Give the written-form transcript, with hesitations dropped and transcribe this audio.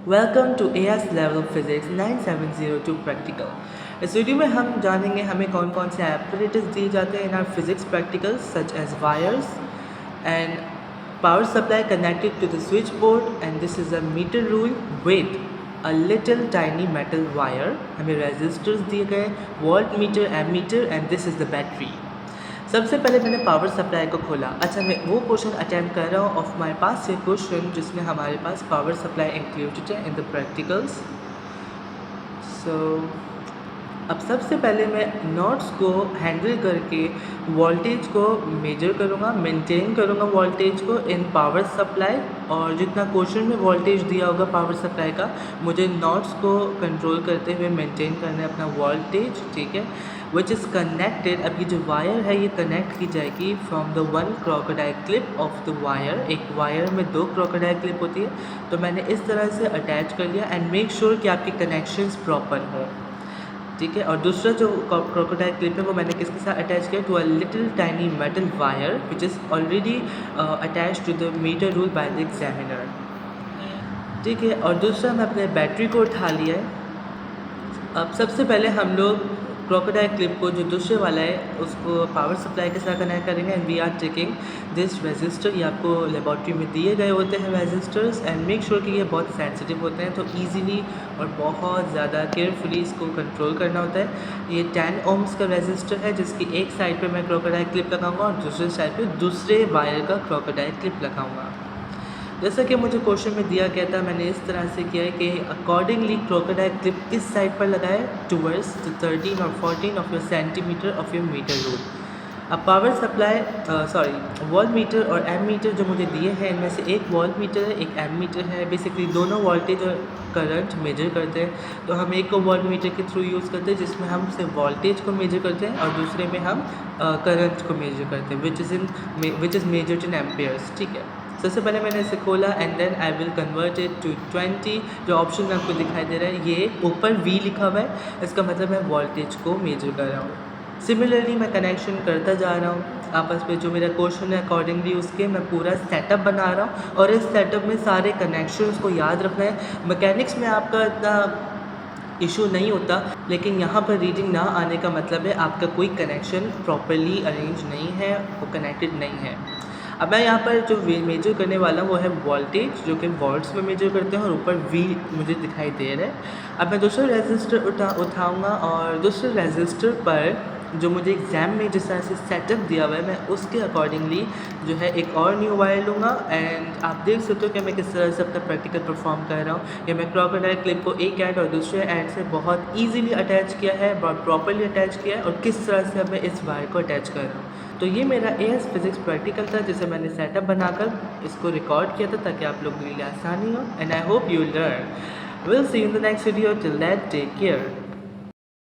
Welcome to AS level physics 9702 practical. इस video में हम जानेंगे हमें कौन कौन से एपरेटस दिए जाते हैं in our physics practicals such as wires and power supply connected to the switch board and this is a metre rule with a little tiny metal wire. हमें रेजिस्टर्स दिए गए, voltmeter, ammeter and this is the battery. सबसे पहले मैंने power supply को खोला। अच्छा, मैं वो क्वेश्चन अटेम्प्ट कर रहा हूँ ऑफ माई पास से क्वेश्चन जिसमें हमारे पास पावर सप्लाई इंक्लूडेड है इन द प्रैक्टिकल्स। सो अब सबसे पहले मैं नोट्स को हैंडल करके वोल्टेज को मेजर करूँगा, मेंटेन करूँगा वोल्टेज को इन पावर सप्लाई, और जितना क्वेश्चन में वोल्टेज दिया होगा पावर सप्लाई का मुझे नोट्स को कंट्रोल करते हुए मेंटेन करना है अपना वोल्टेज, ठीक है, विच इज़ कनेक्टेड। अब ये जो वायर है ये कनेक्ट की जाएगी from the one crocodile clip of the wire. एक वायर में दो क्रोकोडाइल क्लिप होती है, तो मैंने इस तरह से अटैच कर लिया एंड मेक श्योर कि आपके कनेक्शंस प्रॉपर हों, ठीक है। और दूसरा जो क्रोकोडाइल क्लिप है वो मैंने किसके साथ अटैच किया, to a little tiny metal wire which is already attach to the metre rule by the examiner, ठीक है। और दूसरा मैं अपने बैटरी को उठा लिया है। अब सबसे पहले हम लोग क्रोकोडाइल क्लिप को जो दूसरे वाला है उसको पावर सप्लाई के साथ कनेक्ट करेंगे and we are taking this resistor. ये आपको लेबॉर्ट्री में दिए गए होते हैं रेजिस्टर्स एंड मेक श्योर कि ये बहुत सेंसिटिव होते हैं, तो ईजीली और बहुत ज़्यादा केयरफुली इसको कंट्रोल करना होता है। ये 10 ohms का रेजिस्टर है जिसकी एक साइड पे मैं क्रोकोडाइल क्लिप लगाऊंगा और दूसरे साइड पे दूसरे वायर का क्रोकोडाइल क्लिप लगाऊंगा। जैसा कि मुझे क्वेश्चन में दिया गया था, मैंने इस तरह से किया है कि अकॉर्डिंगली क्रोकोडाइल क्लिप किस साइड पर लगाए, टूवर्ड्स द 13 और 14 of your centimetre of your metre rule. अब पावर सप्लाई वोल्ट मीटर और एम मीटर जो मुझे दिए हैं इनमें से एक वोल्ट मीटर है, एक एम मीटर है। बेसिकली दोनों वोल्टेज और करंट मेजर करते हैं, तो हम एक को वोल्ट मीटर के थ्रू यूज़ करते हैं जिसमें हम सिर्फ वोल्टेज को मेजर करते हैं और दूसरे में हम करंट को मेजर करते हैं which is measured in amperes, ठीक है। सबसे पहले मैंने इसे खोला and then I will convert it to 20। जो ऑप्शन में आपको दिखाई दे रहा है ये ऊपर V लिखा हुआ है, इसका मतलब मैं वोल्टेज को मेजर कर रहा हूँ। सिमिलरली मैं कनेक्शन करता जा रहा हूँ आपस में, जो मेरा क्वेश्चन है अकॉर्डिंगली उसके मैं पूरा सेटअप बना रहा हूँ और इस सेटअप में सारे कनेक्शंस को याद रखना है। मैकेनिक्स में आपका इतना इशू नहीं होता, लेकिन यहाँ पर रीडिंग ना आने का मतलब है आपका कोई कनेक्शन प्रॉपरली अरेंज नहीं है, वो कनेक्टेड नहीं है। अब मैं यहाँ पर जो मेजर करने वाला हूँ वो है वोल्टेज, जो कि वोल्ट्स में मेजर करते हैं और ऊपर V मुझे दिखाई दे रहा है। अब मैं दूसरा रेजिस्टर उठाऊँगा और दूसरे रेजिस्टर पर जो मुझे एग्ज़ाम में जिस तरह से सेटअप दिया हुआ है मैं उसके अकॉर्डिंगली जो है एक और न्यू वायर लूँगा एंड आप देख सकते हो कि मैं किस तरह से अपना प्रैक्टिकल परफॉर्म कर रहा हूँ। ये मैं क्रोकोडाइल क्लिप को एक एंड और दूसरे एंड से बहुत ईजीली अटैच किया है, बहुत प्रॉपरली अटैच किया है और किस तरह से अब मैं इस वायर को अटैच कर रहा हूँ। तो ये मेरा AS फिज़िक्स प्रैक्टिकल था जिसे मैंने सेटअप बनाकर इसको रिकॉर्ड किया था ताकि आप लोगों के लिए आसानी हो and I hope you learn. Will see you in the next video, till that take care.